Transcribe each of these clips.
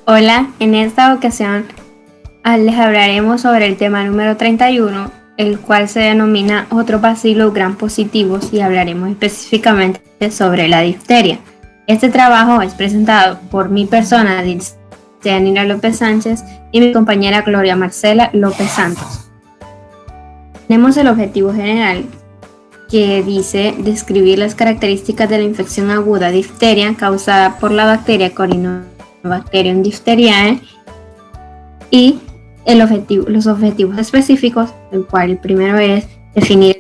Hola, en esta ocasión les hablaremos sobre el tema número 31, el cual se denomina otros bacilos gram positivos, y hablaremos específicamente sobre la difteria. Este trabajo es presentado por mi persona, Yanira López Sánchez, y mi compañera Gloria Marcela López Santos. Tenemos el objetivo general, que dice describir las características de la infección aguda difteria causada por la bacteria Corynebacterium diphtheriae, y los objetivos específicos, el cual el primero es definir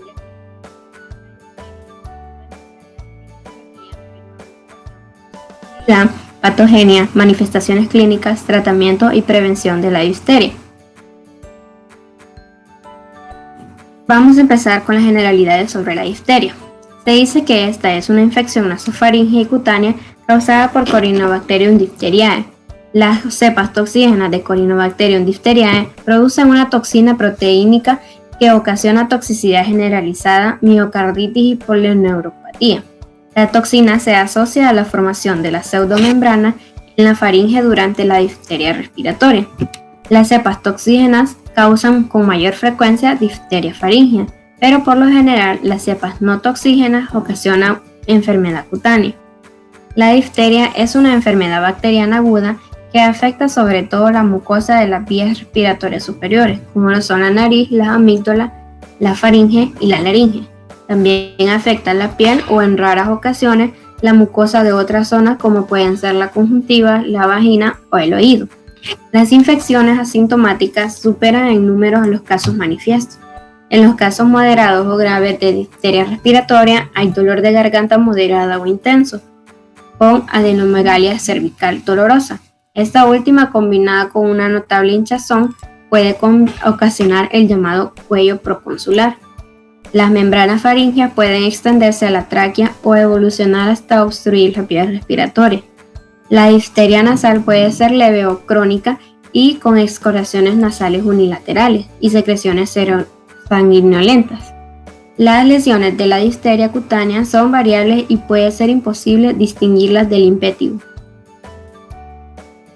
la patogenia, manifestaciones clínicas, tratamiento y prevención de la difteria. Vamos a empezar con las generalidades sobre la difteria. Se dice que esta es una infección nasofaríngea y cutánea causada por Corynebacterium diphtheriae. Las cepas toxígenas de Corynebacterium diphtheriae producen una toxina proteínica que ocasiona toxicidad generalizada, miocarditis y polineuropatía. La toxina se asocia a la formación de la pseudomembrana en la faringe durante la difteria respiratoria. Las cepas toxígenas causan con mayor frecuencia difteria faríngea, pero por lo general las cepas no toxígenas ocasionan enfermedad cutánea. La difteria es una enfermedad bacteriana aguda que afecta sobre todo la mucosa de las vías respiratorias superiores, como lo son la nariz, la amígdala, la faringe y la laringe. También afecta la piel o en raras ocasiones la mucosa de otras zonas, como pueden ser la conjuntiva, la vagina o el oído. Las infecciones asintomáticas superan en número a los casos manifiestos. En los casos moderados o graves de difteria respiratoria hay dolor de garganta moderada o intenso, con adenomegalia cervical dolorosa. Esta última, combinada con una notable hinchazón, puede ocasionar el llamado cuello proconsular. Las membranas faríngeas pueden extenderse a la tráquea o evolucionar hasta obstruir las vías respiratorias. La difteria nasal puede ser leve o crónica y con excoriaciones nasales unilaterales y secreciones sanguinolentas. Las lesiones de la difteria cutánea son variables y puede ser imposible distinguirlas del impétigo.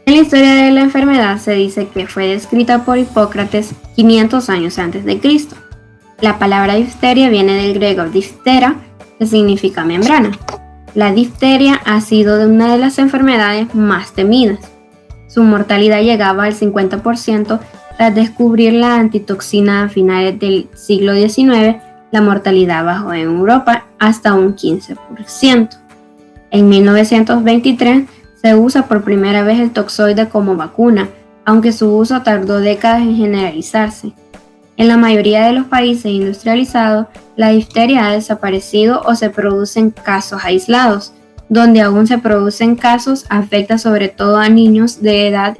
En la historia de la enfermedad se dice que fue descrita por Hipócrates 500 años antes de Cristo. La palabra difteria viene del griego diphthera, que significa membrana. La difteria ha sido una de las enfermedades más temidas. Su mortalidad llegaba al 50%. Tras descubrir la antitoxina a finales del siglo XIX, la mortalidad bajó en Europa hasta un 15%. En 1923 se usa por primera vez el toxoide como vacuna, aunque su uso tardó décadas en generalizarse. En la mayoría de los países industrializados, la difteria ha desaparecido o se producen casos aislados. Donde aún se producen casos, afecta sobre todo a niños de edad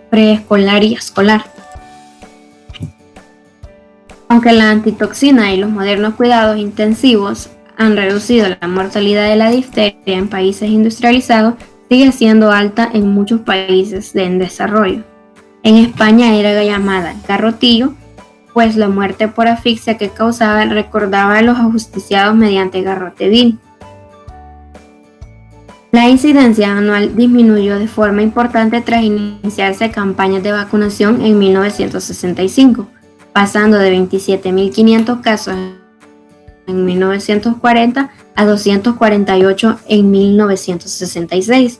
preescolar y escolar. Aunque la antitoxina y los modernos cuidados intensivos han reducido la mortalidad de la difteria en países industrializados, sigue siendo alta en muchos países en desarrollo. En España era llamada garrotillo, pues la muerte por asfixia que causaba recordaba a los ajusticiados mediante garrote vil. La incidencia anual disminuyó de forma importante tras iniciarse campañas de vacunación en 1965, pasando de 27.500 casos en 1940 a 248 en 1966.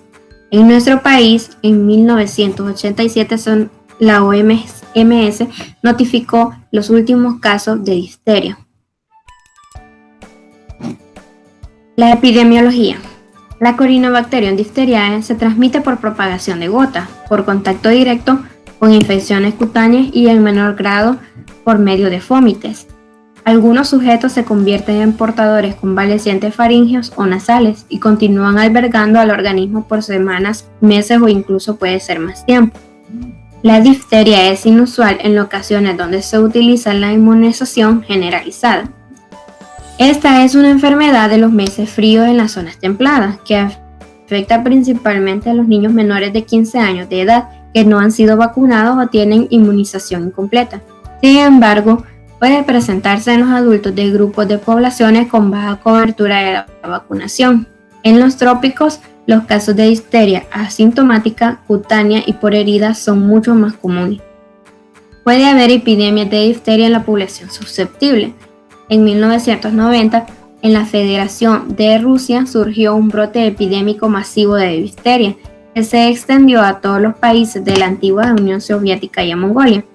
En nuestro país, en 1987, la OMS notificó los últimos casos de difteria. La epidemiología. La Corynebacterium diphtheriae se transmite por propagación de gotas, por contacto directo con infecciones cutáneas y en menor grado por medio de fómites. Algunos sujetos se convierten en portadores convalecientes faríngeos o nasales y continúan albergando al organismo por semanas, meses o incluso puede ser más tiempo. La difteria es inusual en ocasiones donde se utiliza la inmunización generalizada. Esta es una enfermedad de los meses fríos en las zonas templadas, que afecta principalmente a los niños menores de 15 años de edad que no han sido vacunados o tienen inmunización incompleta. Sin embargo, puede presentarse en los adultos de grupos de poblaciones con baja cobertura de la vacunación. En los trópicos, los casos de difteria asintomática, cutánea y por heridas son mucho más comunes. Puede haber epidemias de difteria en la población susceptible. En 1990, en la Federación de Rusia surgió un brote epidémico masivo de difteria que se extendió a todos los países de la antigua Unión Soviética y a Mongolia.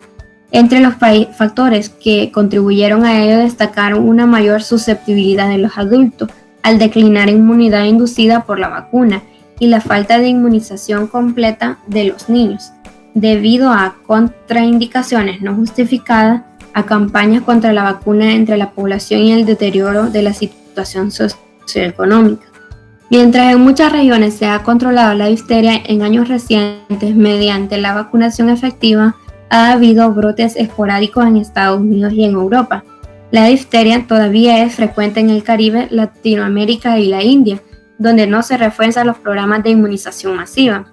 Entre los factores que contribuyeron a ello destacaron una mayor susceptibilidad de los adultos al declinar inmunidad inducida por la vacuna y la falta de inmunización completa de los niños, debido a contraindicaciones no justificadas, a campañas contra la vacuna entre la población y el deterioro de la situación socioeconómica. Mientras en muchas regiones se ha controlado la difteria en años recientes mediante la vacunación efectiva, ha habido brotes esporádicos en Estados Unidos y en Europa. La difteria todavía es frecuente en el Caribe, Latinoamérica y la India, donde no se refuerzan los programas de inmunización masiva.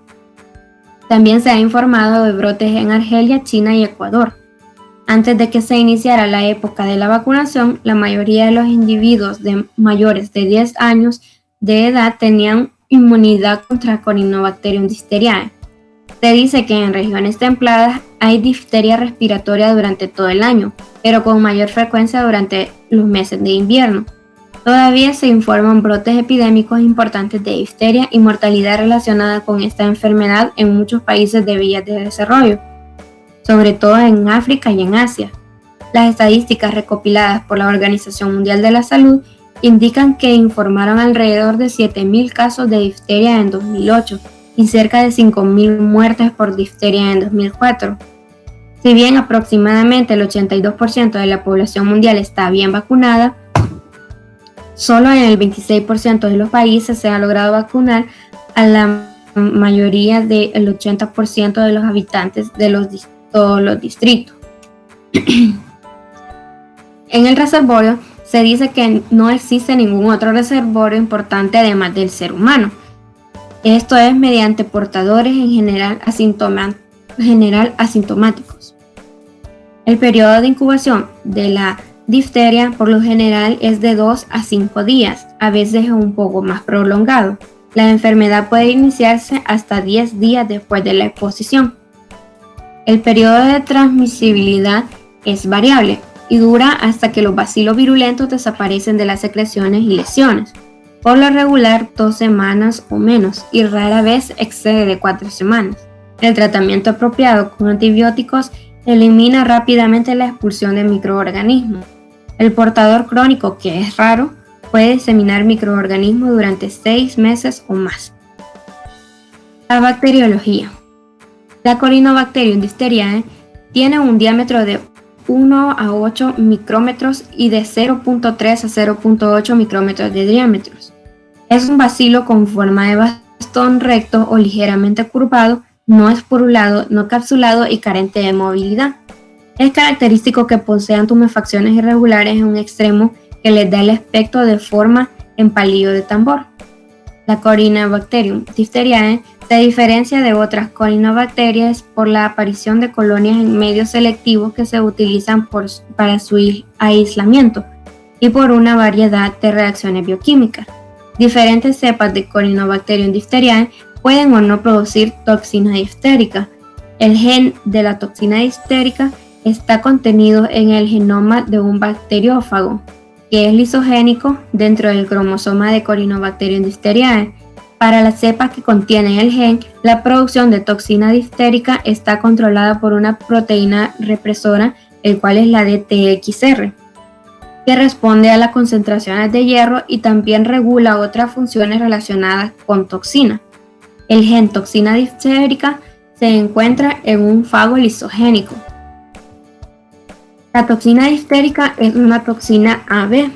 También se ha informado de brotes en Argelia, China y Ecuador. Antes de que se iniciara la época de la vacunación, la mayoría de los individuos de mayores de 10 años de edad tenían inmunidad contra Corynebacterium difteriae. Se dice que en regiones templadas hay difteria respiratoria durante todo el año, pero con mayor frecuencia durante los meses de invierno. Todavía se informan brotes epidémicos importantes de difteria y mortalidad relacionada con esta enfermedad en muchos países de vías de desarrollo, sobre todo en África y en Asia. Las estadísticas recopiladas por la Organización Mundial de la Salud indican que informaron alrededor de 7.000 casos de difteria en 2008 y cerca de 5.000 muertes por difteria en 2004. Si bien aproximadamente el 82% de la población mundial está bien vacunada, solo en el 26% de los países se ha logrado vacunar a la mayoría del 80% de los habitantes de todos los distritos. En el reservorio se dice que no existe ningún otro reservorio importante además del ser humano. Esto es mediante portadores en general asintomáticos. El periodo de incubación de la difteria por lo general es de 2 a 5 días, a veces un poco más prolongado. La enfermedad puede iniciarse hasta 10 días después de la exposición. El periodo de transmisibilidad es variable y dura hasta que los bacilos virulentos desaparecen de las secreciones y lesiones. Por lo regular 2 semanas o menos y rara vez excede de 4 semanas. El tratamiento apropiado con antibióticos elimina rápidamente la expulsión de microorganismos. El portador crónico, que es raro, puede diseminar microorganismos durante 6 meses o más. La bacteriología. La Corynebacterium difteriae tiene un diámetro de 1 a 8 micrómetros y de 0.3 a 0.8 micrómetros de diámetro. Es un bacilo con forma de bastón recto o ligeramente curvado, no esporulado, no capsulado y carente de movilidad. Es característico que posean tumefacciones irregulares en un extremo que les da el aspecto de forma en palillo de tambor. La Corynebacterium difteriae se diferencia de otras corinobacterias por la aparición de colonias en medios selectivos que se utilizan para su aislamiento y por una variedad de reacciones bioquímicas. Diferentes cepas de Corynebacterium difteriae pueden o no producir toxina diftérica. El gen de la toxina diftérica está contenido en el genoma de un bacteriófago, que es lisogénico dentro del cromosoma de Corynebacterium difteriae. Para las cepas que contienen el gen, la producción de toxina diftérica está controlada por una proteína represora, el cual es la DTXR, que responde a las concentraciones de hierro y también regula otras funciones relacionadas con toxina. El gen toxina diftérica se encuentra en un fago lisogénico. La toxina diftérica es una toxina AB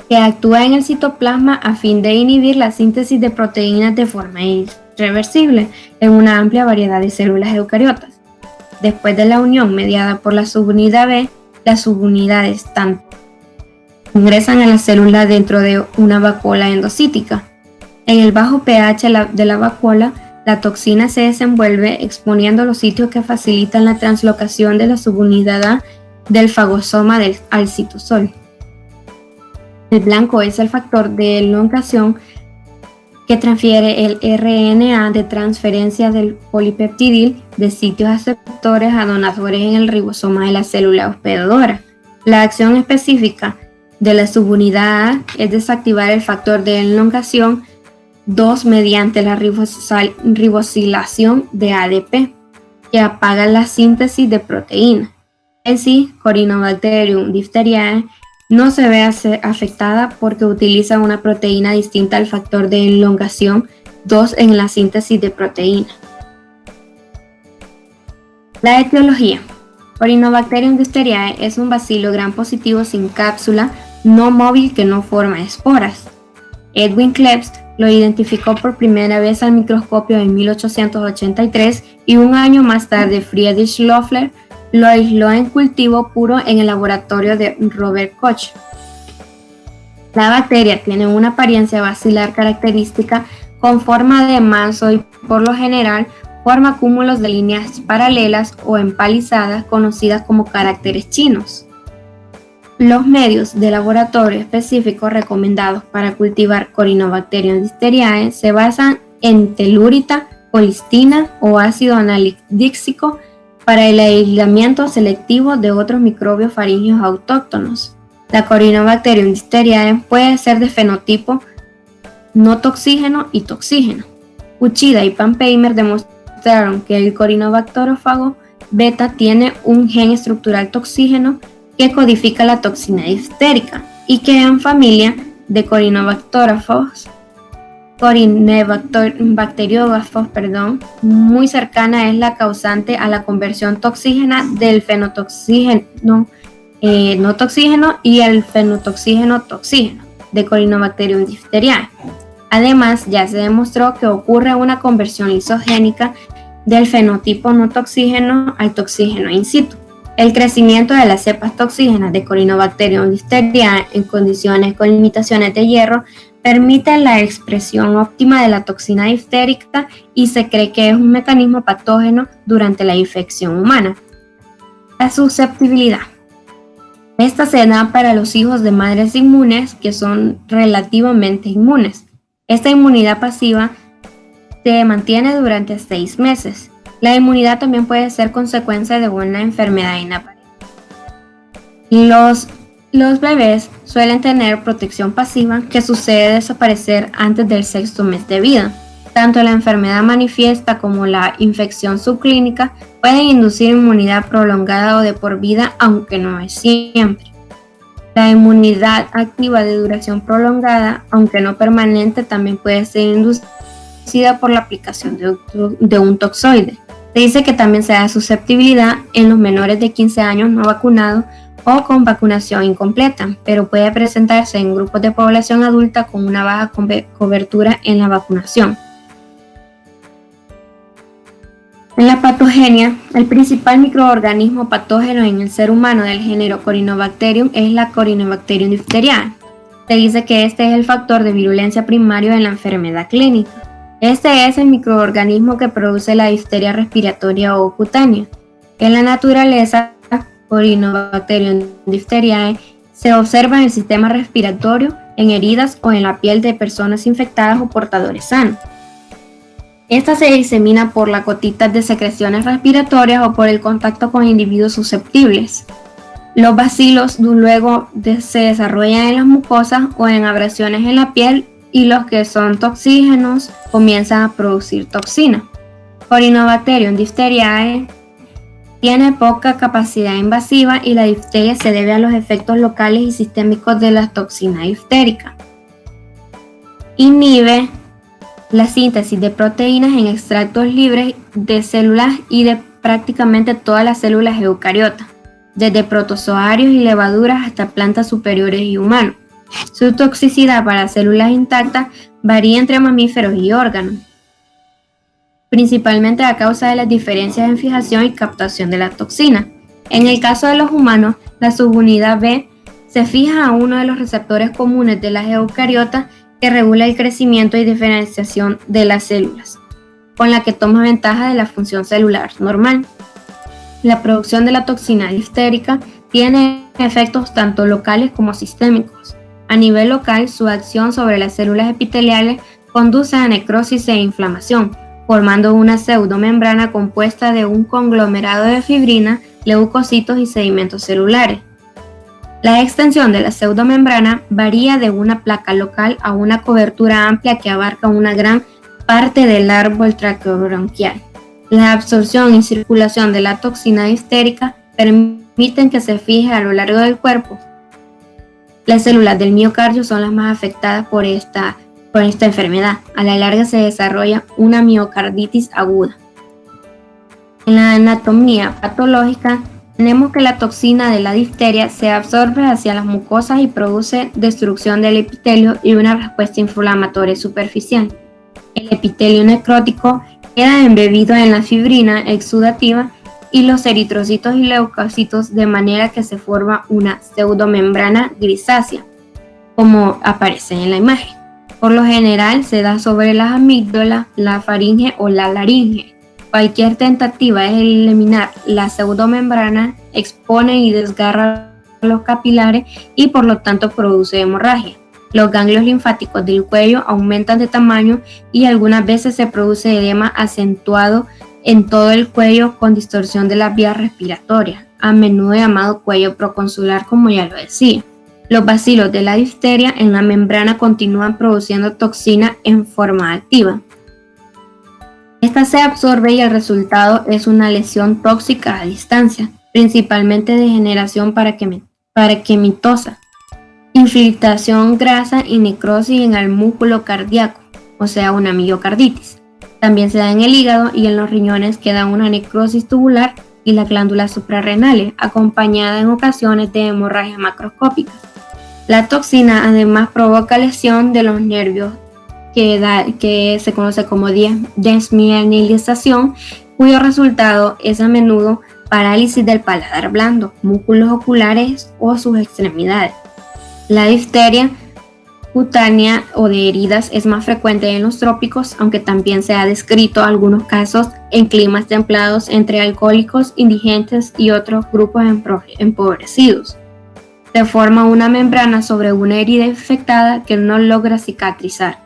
que actúa en el citoplasma a fin de inhibir la síntesis de proteínas de forma irreversible en una amplia variedad de células eucariotas. Después de la unión mediada por la subunidad B, las subunidades tanto ingresan a la célula dentro de una vacuola endocítica. En el bajo pH de la vacuola, la toxina se desenvuelve exponiendo los sitios que facilitan la translocación de la subunidad A del fagosoma al citosol. El blanco es el factor de elongación que transfiere el RNA de transferencia del polipeptidil de sitios aceptores a donadores en el ribosoma de la célula hospedadora. La acción específica de la subunidad A es desactivar el factor de elongación 2 mediante la ribosilación de ADP, que apaga la síntesis de proteína. En sí, Corynebacterium diphtheriae no se ve afectada porque utiliza una proteína distinta al factor de elongación 2 en la síntesis de proteína. La etiología. Corynebacterium diphtheriae es un bacilo gram positivo sin cápsula, no móvil que no forma esporas. Edwin Klebst lo identificó por primera vez al microscopio en 1883 y un año más tarde Friedrich Loeffler lo aisló en cultivo puro en el laboratorio de Robert Koch. La bacteria tiene una apariencia bacilar característica con forma de manso y por lo general forma cúmulos de líneas paralelas o empalizadas conocidas como caracteres chinos. Los medios de laboratorio específicos recomendados para cultivar Corynebacterium diphtheriae se basan en telurita, colistina o ácido analídxico para el aislamiento selectivo de otros microbios faringios autóctonos. La Corynebacterium diphtheriae puede ser de fenotipo no toxígeno y toxígeno. Uchida y Panheimer demostraron que el Corynebacterófago beta tiene un gen estructural toxígeno que codifica la toxina difterica y que en familia de Corynebacteriófagos, muy cercana es la causante a la conversión toxígena del fenotoxígeno no toxígeno y el fenotoxígeno toxígeno de Corynebacterium diphtheriae. Además, ya se demostró que ocurre una conversión lisogénica del fenotipo no toxígeno al toxígeno in situ. El crecimiento de las cepas toxígenas de Corynebacterium diphtheriae en condiciones con limitaciones de hierro permite la expresión óptima de la toxina diftérica y se cree que es un mecanismo patógeno durante la infección humana. La susceptibilidad. Esta se da para los hijos de madres inmunes que son relativamente inmunes. Esta inmunidad pasiva se mantiene durante 6 meses. La inmunidad también puede ser consecuencia de una enfermedad inaparente. Los bebés suelen tener protección pasiva que sucede desaparecer antes del 6º mes de vida. Tanto la enfermedad manifiesta como la infección subclínica pueden inducir inmunidad prolongada o de por vida, aunque no es siempre. La inmunidad activa de duración prolongada, aunque no permanente, también puede ser inducida por la aplicación de un toxoide. Se dice que también se da susceptibilidad en los menores de 15 años no vacunados o con vacunación incompleta, pero puede presentarse en grupos de población adulta con una baja cobertura en la vacunación. En la patogenia, el principal microorganismo patógeno en el ser humano del género Corynebacterium es la Corynebacterium diphtheriae. Se dice que este es el factor de virulencia primario en la enfermedad clínica. Este es el microorganismo que produce la difteria respiratoria o cutánea. En la naturaleza, Corynebacterium diphtheriae se observa en el sistema respiratorio, en heridas o en la piel de personas infectadas o portadores sanos. Esta se disemina por las gotitas de secreciones respiratorias o por el contacto con individuos susceptibles. Los bacilos luego se desarrollan en las mucosas o en abrasiones en la piel y los que son toxígenos comienzan a producir toxina. Corynebacterium diphtheriae tiene poca capacidad invasiva y la difteria se debe a los efectos locales y sistémicos de la toxina diftérica. Inhibe la síntesis de proteínas en extractos libres de células y de prácticamente todas las células eucariotas, desde protozoarios y levaduras hasta plantas superiores y humanos. Su toxicidad para células intactas varía entre mamíferos y órganos, principalmente a causa de las diferencias en fijación y captación de la toxina. En el caso de los humanos, la subunidad B se fija a uno de los receptores comunes de las eucariotas que regula el crecimiento y diferenciación de las células, con la que toma ventaja de la función celular normal. La producción de la toxina diftérica tiene efectos tanto locales como sistémicos. A nivel local, su acción sobre las células epiteliales conduce a necrosis e inflamación, formando una pseudomembrana compuesta de un conglomerado de fibrina, leucocitos y sedimentos celulares. La extensión de la pseudomembrana varía de una placa local a una cobertura amplia que abarca una gran parte del árbol traqueobronquial. La absorción y circulación de la toxina diftérica permiten que se fije a lo largo del cuerpo. Las células del miocardio son las más afectadas por esta enfermedad. A la larga se desarrolla una miocarditis aguda. En la anatomía patológica, tenemos que la toxina de la difteria se absorbe hacia las mucosas y produce destrucción del epitelio y una respuesta inflamatoria superficial. El epitelio necrótico queda embebido en la fibrina exudativa y los eritrocitos y leucocitos, de manera que se forma una pseudomembrana grisácea, como aparece en la imagen. Por lo general se da sobre las amígdalas, la faringe o la laringe. Cualquier tentativa de eliminar la pseudomembrana expone y desgarra los capilares y por lo tanto produce hemorragia. Los ganglios linfáticos del cuello aumentan de tamaño y algunas veces se produce edema acentuado en todo el cuello con distorsión de las vías respiratorias, a menudo llamado cuello proconsular, como ya lo decía. Los bacilos de la difteria en la membrana continúan produciendo toxina en forma activa. Esta se absorbe y el resultado es una lesión tóxica a distancia, principalmente degeneración paraquemitosa, infiltración grasa y necrosis en el músculo cardíaco, o sea, una miocarditis. También se da en el hígado y en los riñones queda una necrosis tubular y las glándulas suprarrenales, acompañada en ocasiones de hemorragias macroscópicas. La toxina además provoca lesión de los nervios que se conoce como desmielinización, cuyo resultado es a menudo parálisis del paladar blando, músculos oculares o sus extremidades. La difteria cutánea o de heridas es más frecuente en los trópicos, aunque también se ha descrito algunos casos en climas templados entre alcohólicos, indigentes y otros grupos empobrecidos. Se forma una membrana sobre una herida infectada que no logra cicatrizar.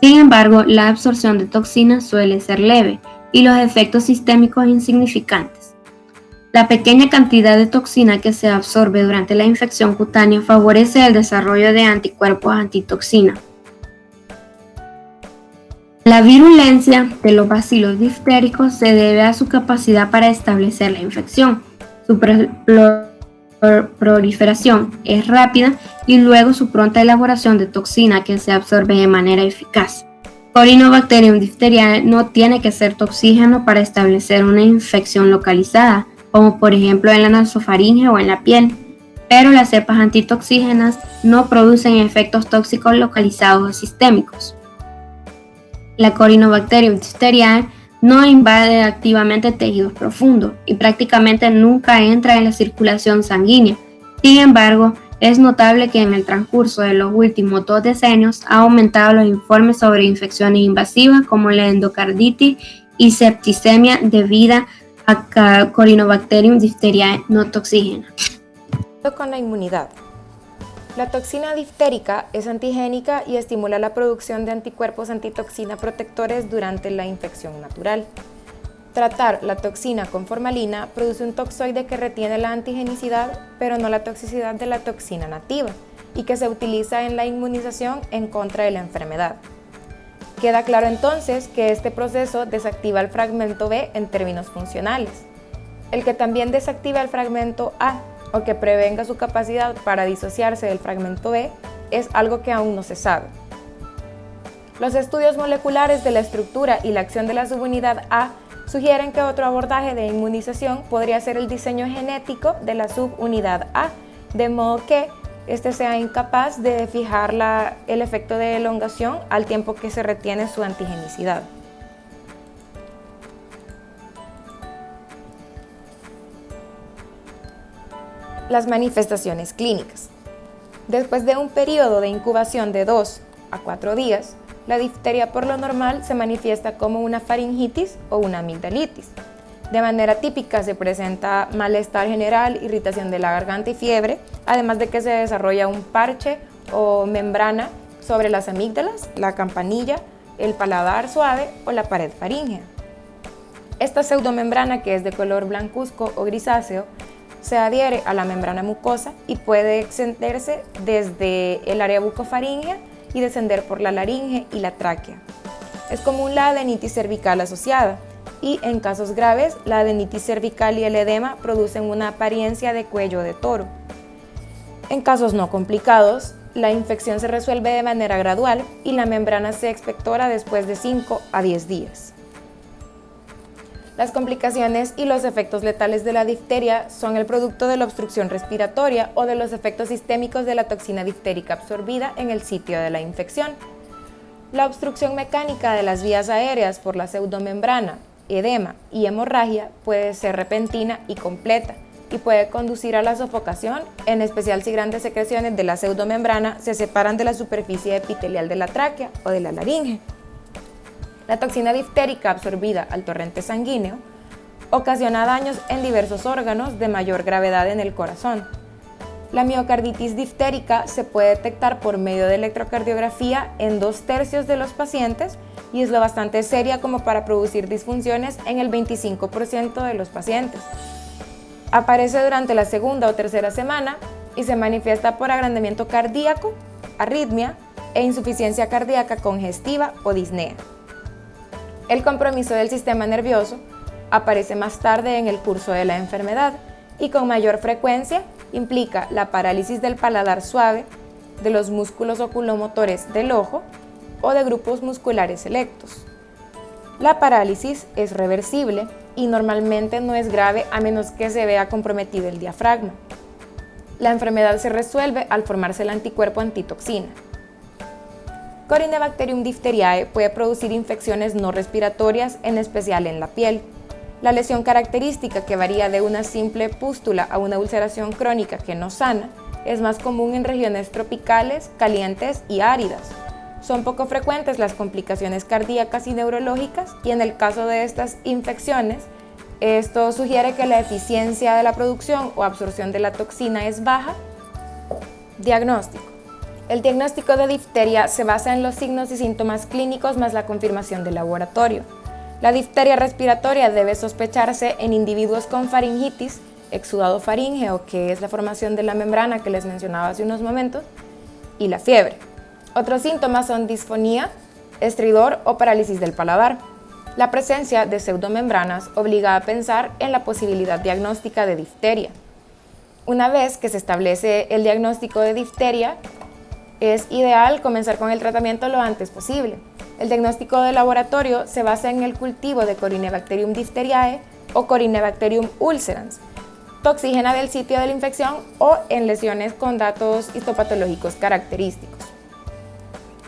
Sin embargo, la absorción de toxinas suele ser leve y los efectos sistémicos insignificantes. La pequeña cantidad de toxina que se absorbe durante la infección cutánea favorece el desarrollo de anticuerpos antitoxina. La virulencia de los bacilos diftéricos se debe a su capacidad para establecer la infección. Su proliferación es rápida y luego su pronta elaboración de toxina que se absorbe de manera eficaz. Corynebacterium diphtheriae no tiene que ser toxígeno para establecer una infección localizada, como por ejemplo en la nasofaringe o en la piel, pero las cepas antitoxígenas no producen efectos tóxicos localizados o sistémicos. La Corynebacterium diphtheriae no invade activamente tejidos profundos y prácticamente nunca entra en la circulación sanguínea. Sin embargo, es notable que en el transcurso de los últimos 2 decenios ha aumentado los informes sobre infecciones invasivas como la endocarditis y septicemia debida a Corynebacterium diphtheriae no toxígena. Con la inmunidad. La toxina diftérica es antigénica y estimula la producción de anticuerpos antitoxina protectores durante la infección natural. Tratar la toxina con formalina produce un toxoide que retiene la antigenicidad, pero no la toxicidad de la toxina nativa, y que se utiliza en la inmunización en contra de la enfermedad. Queda claro entonces que este proceso desactiva el fragmento B en términos funcionales. El que también desactiva el fragmento A o que prevenga su capacidad para disociarse del fragmento B es algo que aún no se sabe. Los estudios moleculares de la estructura y la acción de la subunidad A sugieren que otro abordaje de inmunización podría ser el diseño genético de la subunidad A, de modo que este sea incapaz de fijar el efecto de elongación al tiempo que se retiene su antigenicidad. Las manifestaciones clínicas. Después de un periodo de incubación de 2 a 4 días, la difteria por lo normal se manifiesta como una faringitis o una amigdalitis. De manera típica se presenta malestar general, irritación de la garganta y fiebre, además de que se desarrolla un parche o membrana sobre las amígdalas, la campanilla, el paladar suave o la pared faríngea. Esta pseudomembrana, que es de color blancuzco o grisáceo, se adhiere a la membrana mucosa y puede extenderse desde el área bucofaríngea y descender por la laringe y la tráquea. Es común la adenitis cervical asociada y, en casos graves, la adenitis cervical y el edema producen una apariencia de cuello de toro. En casos no complicados, la infección se resuelve de manera gradual y la membrana se expectora después de 5 a 10 días. Las complicaciones y los efectos letales de la difteria son el producto de la obstrucción respiratoria o de los efectos sistémicos de la toxina diftérica absorbida en el sitio de la infección. La obstrucción mecánica de las vías aéreas por la pseudomembrana, edema y hemorragia puede ser repentina y completa y puede conducir a la sofocación, en especial si grandes secreciones de la pseudomembrana se separan de la superficie epitelial de la tráquea o de la laringe. La toxina diftérica absorbida al torrente sanguíneo ocasiona daños en diversos órganos de mayor gravedad en el corazón. La miocarditis diftérica se puede detectar por medio de electrocardiografía en 2/3 de los pacientes y es lo bastante seria como para producir disfunciones en el 25% de los pacientes. Aparece durante la segunda o tercera semana y se manifiesta por agrandamiento cardíaco, arritmia e insuficiencia cardíaca congestiva o disnea. El compromiso del sistema nervioso aparece más tarde en el curso de la enfermedad y con mayor frecuencia implica la parálisis del paladar suave, de los músculos oculomotores del ojo o de grupos musculares selectos. La parálisis es reversible y normalmente no es grave a menos que se vea comprometido el diafragma. La enfermedad se resuelve al formarse el anticuerpo antitoxina. Corynebacterium diphtheriae puede producir infecciones no respiratorias, en especial en la piel. La lesión característica, que varía de una simple pústula a una ulceración crónica que no sana, es más común en regiones tropicales, calientes y áridas. Son poco frecuentes las complicaciones cardíacas y neurológicas y en el caso de estas infecciones, esto sugiere que la eficiencia de la producción o absorción de la toxina es baja. Diagnóstico. El diagnóstico de difteria se basa en los signos y síntomas clínicos más la confirmación de laboratorio. La difteria respiratoria debe sospecharse en individuos con faringitis, exudado faríngeo, que es la formación de la membrana que les mencionaba hace unos momentos, y la fiebre. Otros síntomas son disfonía, estridor o parálisis del paladar. La presencia de pseudomembranas obliga a pensar en la posibilidad diagnóstica de difteria. Una vez que se establece el diagnóstico de difteria, es ideal comenzar con el tratamiento lo antes posible. El diagnóstico de laboratorio se basa en el cultivo de Corynebacterium diphtheriae o Corynebacterium ulcerans, toxígena del sitio de la infección o en lesiones con datos histopatológicos característicos.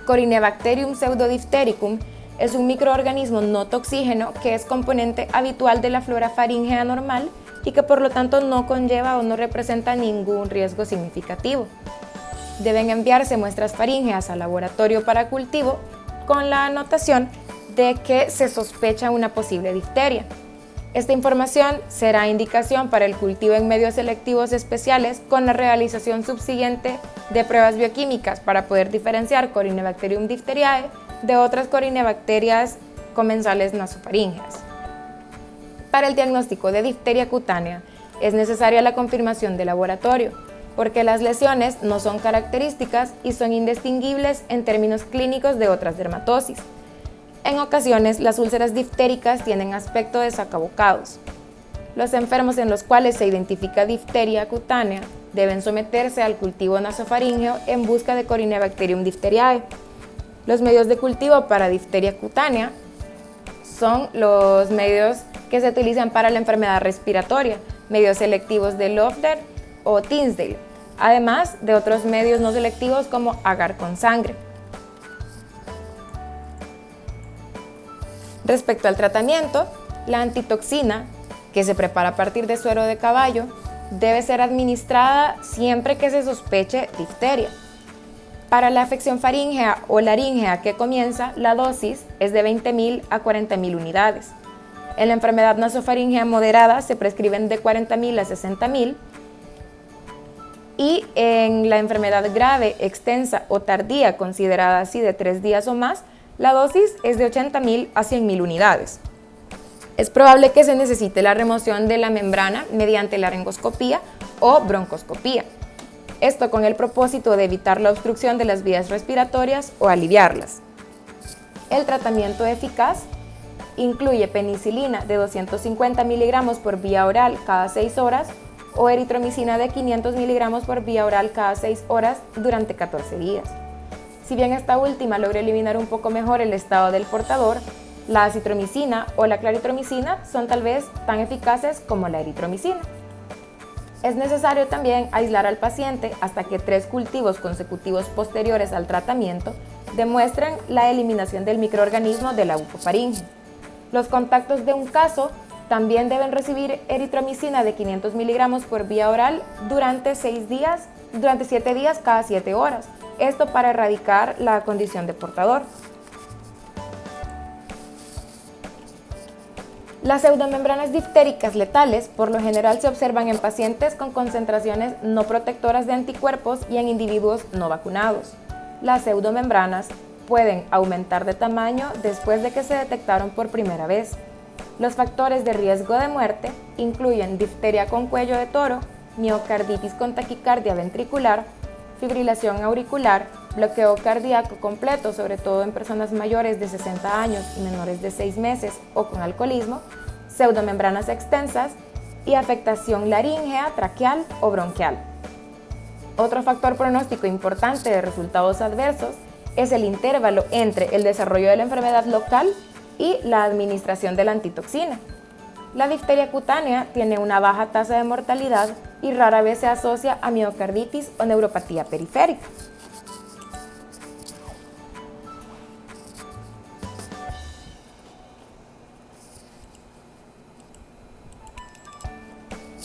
Corynebacterium pseudodiphtericum es un microorganismo no toxígeno que es componente habitual de la flora faríngea normal y que por lo tanto no conlleva o no representa ningún riesgo significativo. Deben enviarse muestras faríngeas al laboratorio para cultivo con la anotación de que se sospecha una posible difteria. Esta información será indicación para el cultivo en medios selectivos especiales con la realización subsiguiente de pruebas bioquímicas para poder diferenciar Corynebacterium diphtheriae de otras corinebacterias comensales nasofaríngeas. Para el diagnóstico de difteria cutánea es necesaria la confirmación de laboratorio, porque las lesiones no son características y son indistinguibles en términos clínicos de otras dermatosis. En ocasiones, las úlceras diftéricas tienen aspecto de sacabocados. Los enfermos en los cuales se identifica difteria cutánea deben someterse al cultivo nasofaríngeo en busca de Corynebacterium diphtheriae. Los medios de cultivo para difteria cutánea son los medios que se utilizan para la enfermedad respiratoria, medios selectivos de Loeffler o Tinsdale, además de otros medios no selectivos como agar con sangre. Respecto al tratamiento, la antitoxina, que se prepara a partir de suero de caballo, debe ser administrada siempre que se sospeche difteria. Para la afección faríngea o laríngea que comienza, la dosis es de 20.000 a 40.000 unidades. En la enfermedad nasofaríngea moderada se prescriben de 40.000 a 60.000 y en la enfermedad grave, extensa o tardía, considerada así de 3 días o más, La dosis es de 80.000 a 100.000 unidades. Es probable que se necesite la remoción de la membrana mediante laringoscopía o broncoscopía. Esto con el propósito de evitar la obstrucción de las vías respiratorias o aliviarlas. El tratamiento eficaz incluye penicilina de 250 miligramos por vía oral cada 6 horas o eritromicina de 500 miligramos por vía oral cada 6 horas durante 14 días. Si bien esta última logra eliminar un poco mejor el estado del portador, la acitromicina o la claritromicina son tal vez tan eficaces como la eritromicina. Es necesario también aislar al paciente hasta que 3 cultivos consecutivos posteriores al tratamiento demuestren la eliminación del microorganismo de la bucofaringe. Los contactos de un caso también deben recibir eritromicina de 500 miligramos por vía oral durante 7 días cada 7 horas. Esto para erradicar la condición de portador. Las pseudomembranas diftéricas letales por lo general se observan en pacientes con concentraciones no protectoras de anticuerpos y en individuos no vacunados. Las pseudomembranas pueden aumentar de tamaño después de que se detectaron por primera vez. Los factores de riesgo de muerte incluyen difteria con cuello de toro, miocarditis con taquicardia ventricular, fibrilación auricular, bloqueo cardíaco completo, sobre todo en personas mayores de 60 años y menores de 6 meses o con alcoholismo, pseudomembranas extensas y afectación laríngea, traqueal o bronquial. Otro factor pronóstico importante de resultados adversos es el intervalo entre el desarrollo de la enfermedad local y la administración de la antitoxina. La difteria cutánea tiene una baja tasa de mortalidad y rara vez se asocia a miocarditis o neuropatía periférica.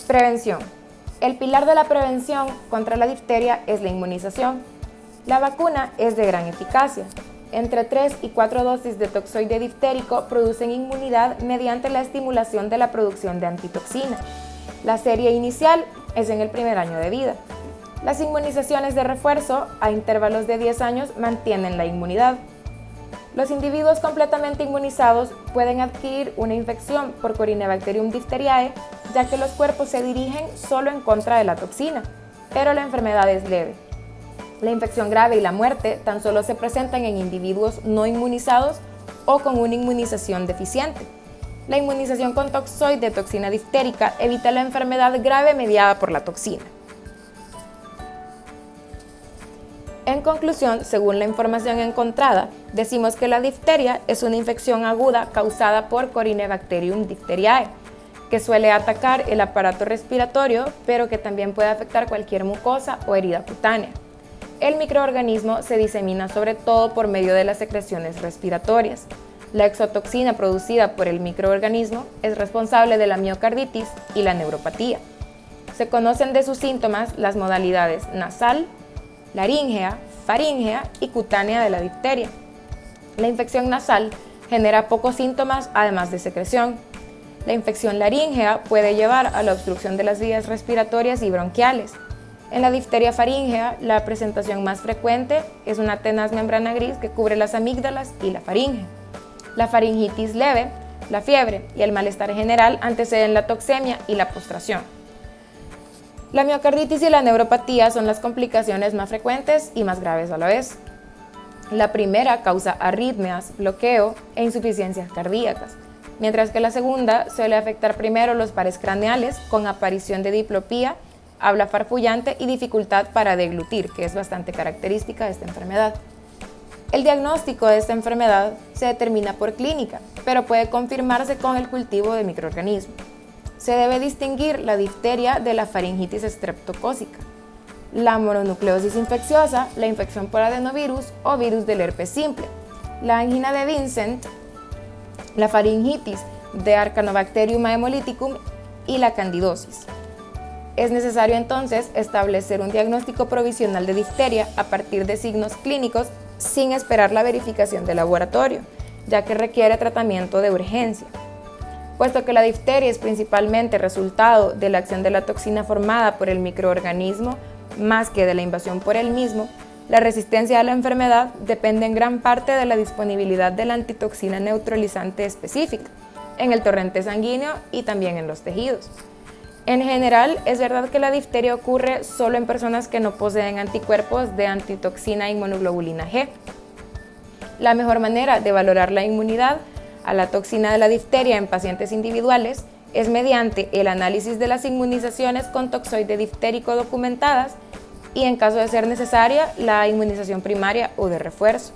Prevención. El pilar de la prevención contra la difteria es la inmunización. La vacuna es de gran eficacia. Entre 3 y 4 dosis de toxoide diftérico producen inmunidad mediante la estimulación de la producción de antitoxina. La serie inicial es en el primer año de vida. Las inmunizaciones de refuerzo a intervalos de 10 años mantienen la inmunidad. Los individuos completamente inmunizados pueden adquirir una infección por Corynebacterium diphtheriae, ya que los cuerpos se dirigen solo en contra de la toxina, pero la enfermedad es leve. La infección grave y la muerte tan solo se presentan en individuos no inmunizados o con una inmunización deficiente. La inmunización con toxoide de toxina diftérica evita la enfermedad grave mediada por la toxina. En conclusión, según la información encontrada, decimos que la difteria es una infección aguda causada por Corynebacterium diphtheriae, que suele atacar el aparato respiratorio, pero que también puede afectar cualquier mucosa o herida cutánea. El microorganismo se disemina sobre todo por medio de las secreciones respiratorias. La exotoxina producida por el microorganismo es responsable de la miocarditis y la neuropatía. Se conocen de sus síntomas las modalidades nasal, laríngea, faríngea y cutánea de la difteria. La infección nasal genera pocos síntomas además de secreción. La infección laríngea puede llevar a la obstrucción de las vías respiratorias y bronquiales. En la difteria faríngea, la presentación más frecuente es una tenaz membrana gris que cubre las amígdalas y la faringe. La faringitis leve, la fiebre y el malestar general anteceden la toxemia y la postración. La miocarditis y la neuropatía son las complicaciones más frecuentes y más graves a la vez. La primera causa arritmias, bloqueo e insuficiencias cardíacas, mientras que la segunda suele afectar primero los pares craneales con aparición de diplopía, habla farfullante y dificultad para deglutir, que es bastante característica de esta enfermedad. El diagnóstico de esta enfermedad se determina por clínica, pero puede confirmarse con el cultivo de microorganismos. Se debe distinguir la difteria de la faringitis estreptocócica, la mononucleosis infecciosa, la infección por adenovirus o virus del herpes simple, la angina de Vincent, la faringitis de Arcanobacterium haemolyticum y la candidosis. Es necesario entonces establecer un diagnóstico provisional de difteria a partir de signos clínicos sin esperar la verificación de laboratorio, ya que requiere tratamiento de urgencia. Puesto que la difteria es principalmente resultado de la acción de la toxina formada por el microorganismo más que de la invasión por él mismo, La resistencia a la enfermedad depende en gran parte de la disponibilidad de la antitoxina neutralizante específica en el torrente sanguíneo y también en los tejidos. En general, es verdad que la difteria ocurre solo en personas que no poseen anticuerpos de antitoxina inmunoglobulina G. La mejor manera de valorar la inmunidad a la toxina de la difteria en pacientes individuales es mediante el análisis de las inmunizaciones con toxoide diftérico documentadas y, en caso de ser necesaria, la inmunización primaria o de refuerzo.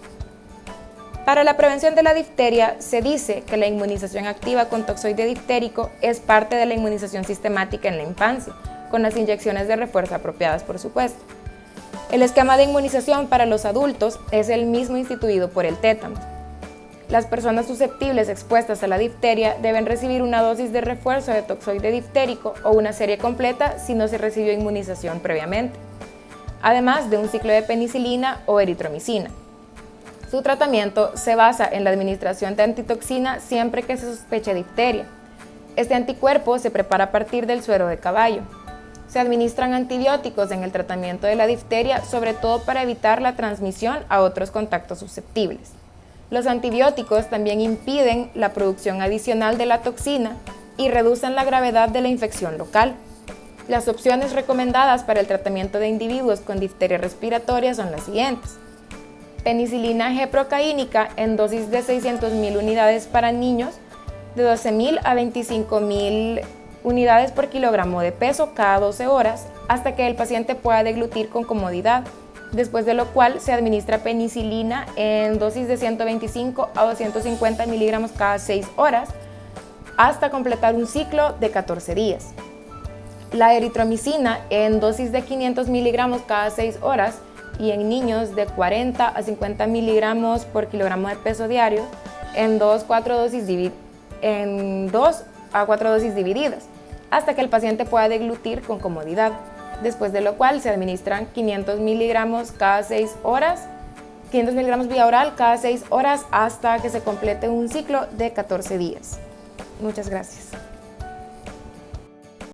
Para la prevención de la difteria, se dice que la inmunización activa con toxoide diftérico es parte de la inmunización sistemática en la infancia, con las inyecciones de refuerzo apropiadas, por supuesto. El esquema de inmunización para los adultos es el mismo instituido por el tétanos. Las personas susceptibles expuestas a la difteria deben recibir una dosis de refuerzo de toxoide diftérico o una serie completa si no se recibió inmunización previamente, además de un ciclo de penicilina o eritromicina. Su tratamiento se basa en la administración de antitoxina siempre que se sospeche difteria. Este anticuerpo se prepara a partir del suero de caballo. Se administran antibióticos en el tratamiento de la difteria, sobre todo para evitar la transmisión a otros contactos susceptibles. Los antibióticos también impiden la producción adicional de la toxina y reducen la gravedad de la infección local. Las opciones recomendadas para el tratamiento de individuos con difteria respiratoria son las siguientes: penicilina G procaínica en dosis de 600.000 unidades para niños, de 12.000 a 25.000 unidades por kilogramo de peso cada 12 horas, hasta que el paciente pueda deglutir con comodidad, después de lo cual se administra penicilina en dosis de 125 a 250 miligramos cada 6 horas, hasta completar un ciclo de 14 días. La eritromicina en dosis de 500 miligramos cada 6 horas y en niños de 40 a 50 miligramos por kilogramo de peso diario en 2 a 4 dosis divididas, hasta que el paciente pueda deglutir con comodidad, después de lo cual se administran 500 miligramos cada 6 horas, 500 miligramos vía oral cada 6 horas hasta que se complete un ciclo de 14 días. Muchas gracias.